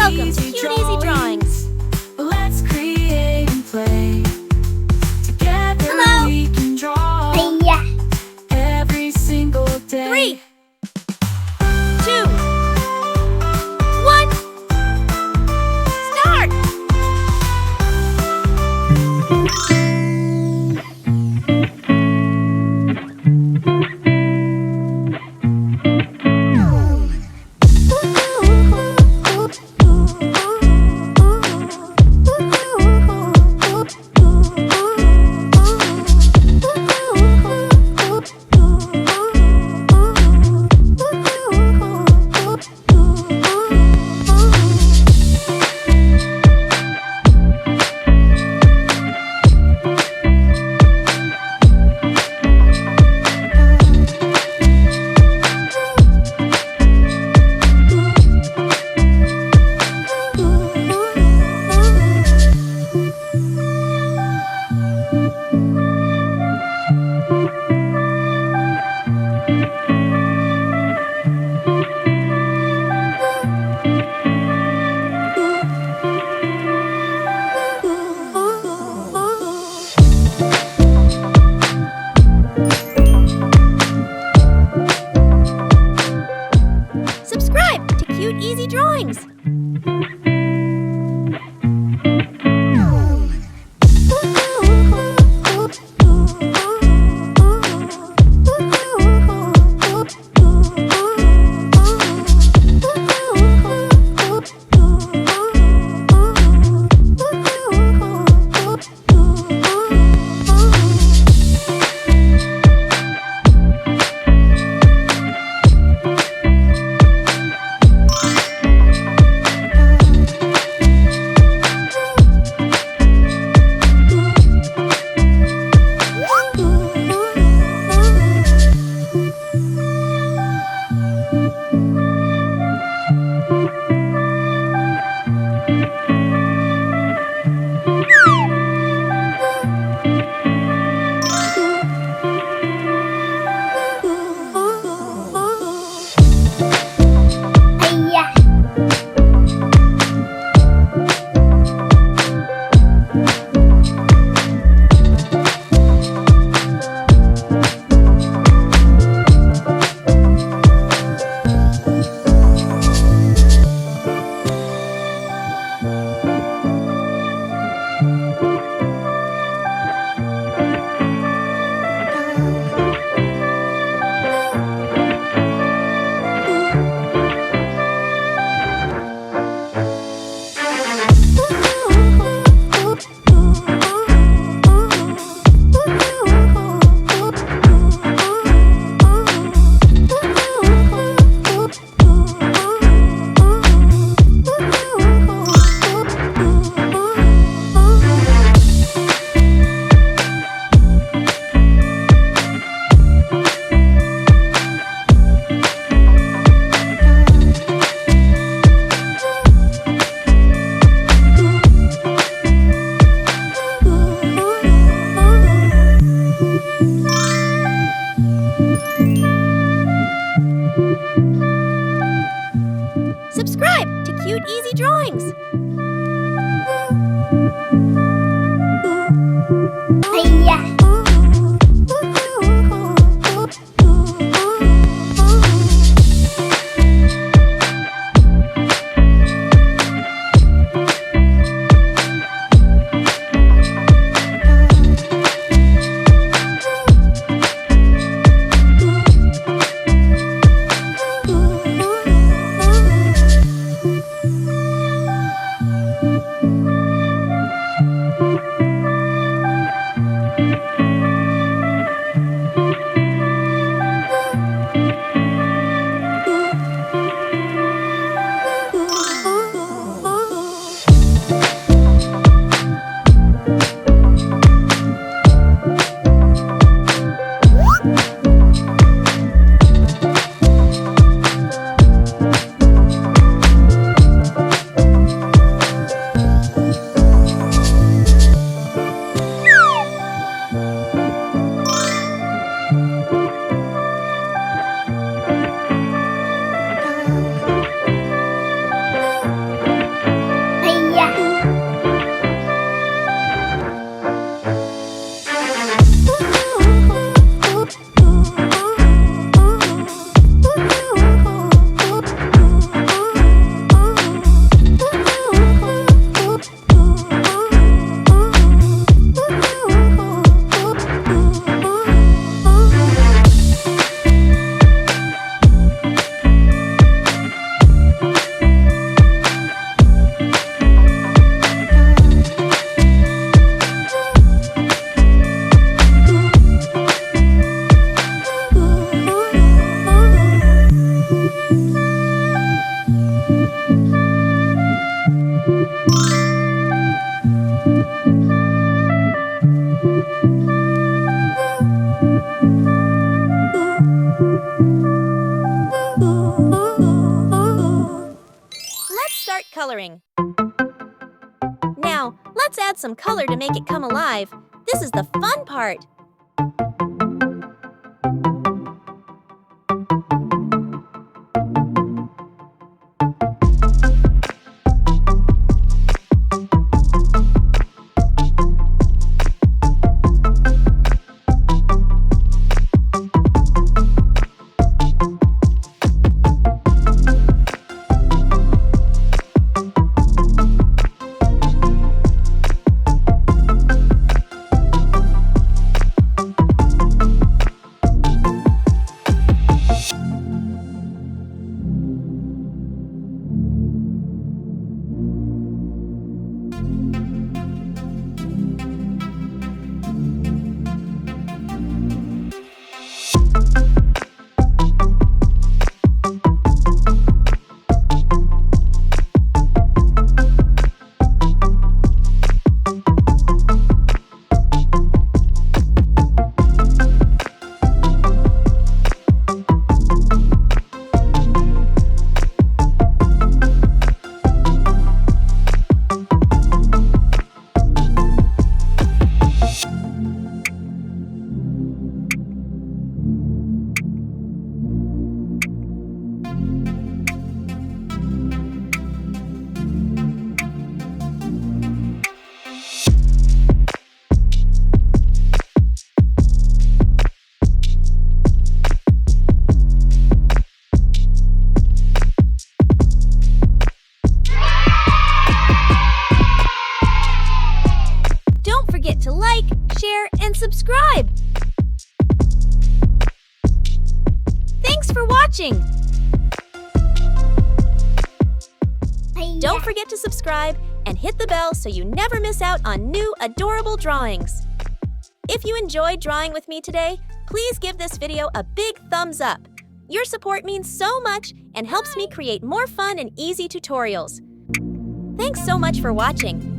Welcome to CuteEasyDrawings. Let's create and play. Together we can draw every single day. 3, 2, 1, start! Subscribe to CuteEasyDrawings. Subscribe to CuteEasyDrawings. coloring. Now, let's add some color to make it come alive. This is the fun part. To like, share, and subscribe. Thanks for watching. Don't forget to subscribe and hit the bell so you never miss out on new adorable drawings. If you enjoyed drawing with me today, please give this video a big thumbs up. Your support means so much and helps me create more fun and easy tutorials. Thanks so much for watching.